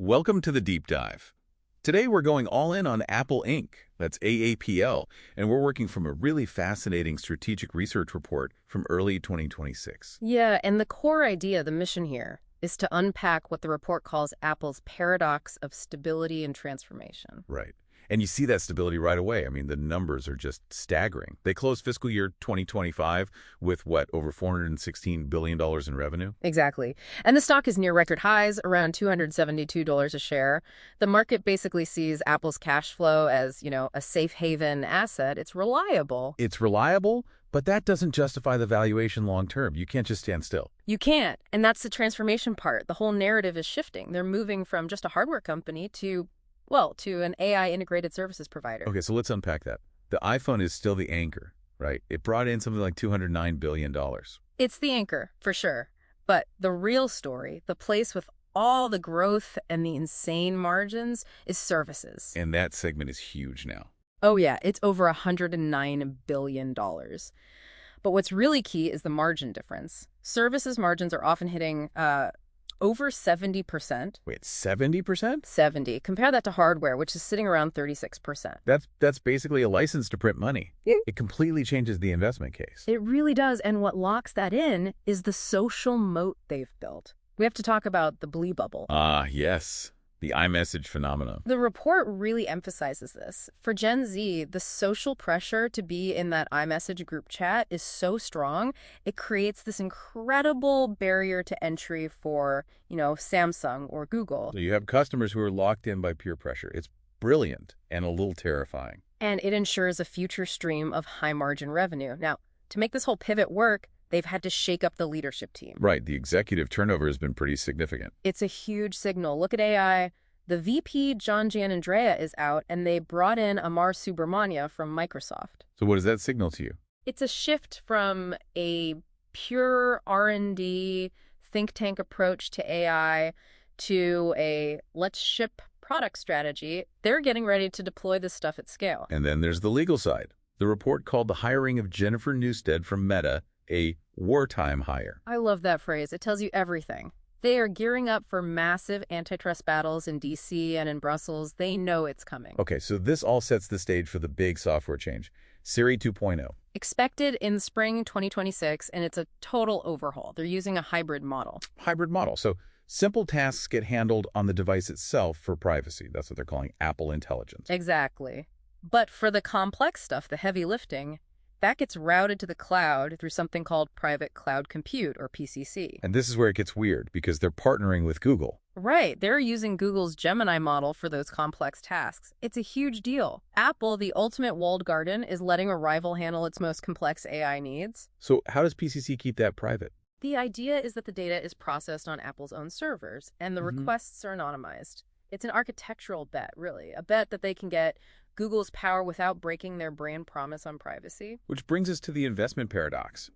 Welcome to the Deep Dive. Today we're going all in on Apple Inc., that's AAPL, and we're working from a really fascinating strategic research report from early 2026. Yeah, and the core idea, the mission here, is to unpack what the report calls Apple's paradox of stability and transformation. Right. And you see that stability right away. I mean, the numbers are just staggering. They closed fiscal year 2025 with, over $416 billion in revenue? Exactly. And the stock is near record highs, around $272 a share. The market basically sees Apple's cash flow as, a safe haven asset. It's reliable. It's reliable, but that doesn't justify the valuation long term. You can't just stand still. You can't. And that's the transformation part. The whole narrative is shifting. They're moving from just a hardware company to an AI integrated services provider. Okay, so let's unpack that. The iPhone is still the anchor, right? It brought in something like $209 billion. It's the anchor, for sure. But the real story, the place with all the growth and the insane margins, is services. And that segment is huge now. Oh yeah, it's over $109 billion. But what's really key is the margin difference. Services margins are often hitting over 70%. Wait, 70%? 70. Compare that to hardware, which is sitting around 36%. That's basically a license to print money. Yeah. It completely changes the investment case. It really does. And what locks that in is the social moat they've built. We have to talk about the Blee bubble. Ah, yes. The iMessage phenomenon. The report really emphasizes this. For Gen Z, the social pressure to be in that iMessage group chat is so strong, it creates this incredible barrier to entry for, Samsung or Google. So you have customers who are locked in by peer pressure. It's brilliant and a little terrifying. And it ensures a future stream of high-margin revenue. Now, to make this whole pivot work, they've had to shake up the leadership team. Right. The executive turnover has been pretty significant. It's a huge signal. Look at AI. The VP, John Gianandrea, is out, and they brought in Amar Subramania from Microsoft. So what does that signal to you? It's a shift from a pure R&D think tank approach to AI to a let's ship product strategy. They're getting ready to deploy this stuff at scale. And then there's the legal side. The report called the hiring of Jennifer Newstead from Meta a wartime hire. I love that phrase. It tells you everything. They are gearing up for massive antitrust battles in D.C. and in Brussels. They know it's coming. Okay, so this all sets the stage for the big software change, Siri 2.0. Expected in spring 2026, and it's a total overhaul. They're using a hybrid model. Hybrid model. So simple tasks get handled on the device itself for privacy. That's what they're calling Apple Intelligence. Exactly. But for the complex stuff, the heavy lifting, that gets routed to the cloud through something called private cloud compute, or PCC. And this is where it gets weird, because they're partnering with Google. Right. They're using Google's Gemini model for those complex tasks. It's a huge deal. Apple, the ultimate walled garden, is letting a rival handle its most complex AI needs. So how does PCC keep that private? The idea is that the data is processed on Apple's own servers, and the requests are anonymized. It's an architectural bet, really. A bet that they can get Google's power without breaking their brand promise on privacy. Which brings us to the investment paradox.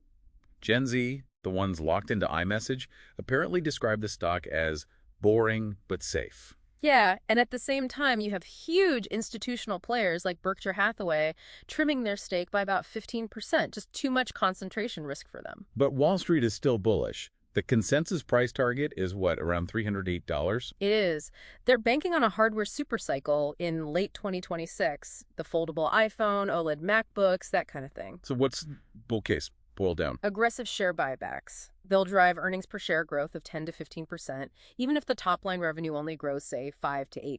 Gen Z, the ones locked into iMessage, apparently describe the stock as boring but safe. Yeah, and at the same time, you have huge institutional players like Berkshire Hathaway trimming their stake by about 15%, just too much concentration risk for them. But Wall Street is still bullish. The consensus price target is around $308? It is. They're banking on a hardware supercycle in late 2026. The foldable iPhone, OLED MacBooks, that kind of thing. So what's bull case boiled down? Aggressive share buybacks. They'll drive earnings per share growth of 10 to 15%, even if the top line revenue only grows, say, 5 to 8%.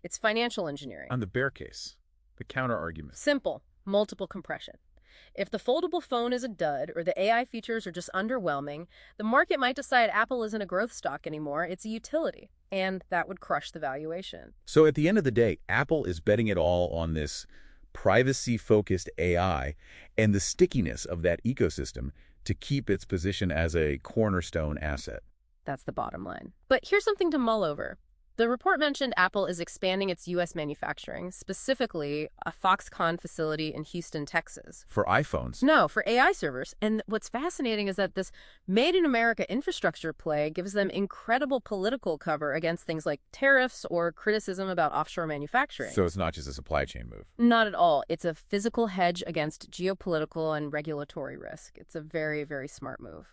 It's financial engineering. On the bear case, the counter argument. Simple. Multiple compression. If the foldable phone is a dud or the AI features are just underwhelming, the market might decide Apple isn't a growth stock anymore, it's a utility, and that would crush the valuation. So at the end of the day, Apple is betting it all on this privacy-focused AI and the stickiness of that ecosystem to keep its position as a cornerstone asset. That's the bottom line. But here's something to mull over. The report mentioned Apple is expanding its U.S. manufacturing, specifically a Foxconn facility in Houston, Texas. For iPhones? No, for AI servers. And what's fascinating is that this Made in America infrastructure play gives them incredible political cover against things like tariffs or criticism about offshore manufacturing. So it's not just a supply chain move? Not at all. It's a physical hedge against geopolitical and regulatory risk. It's a very, very smart move.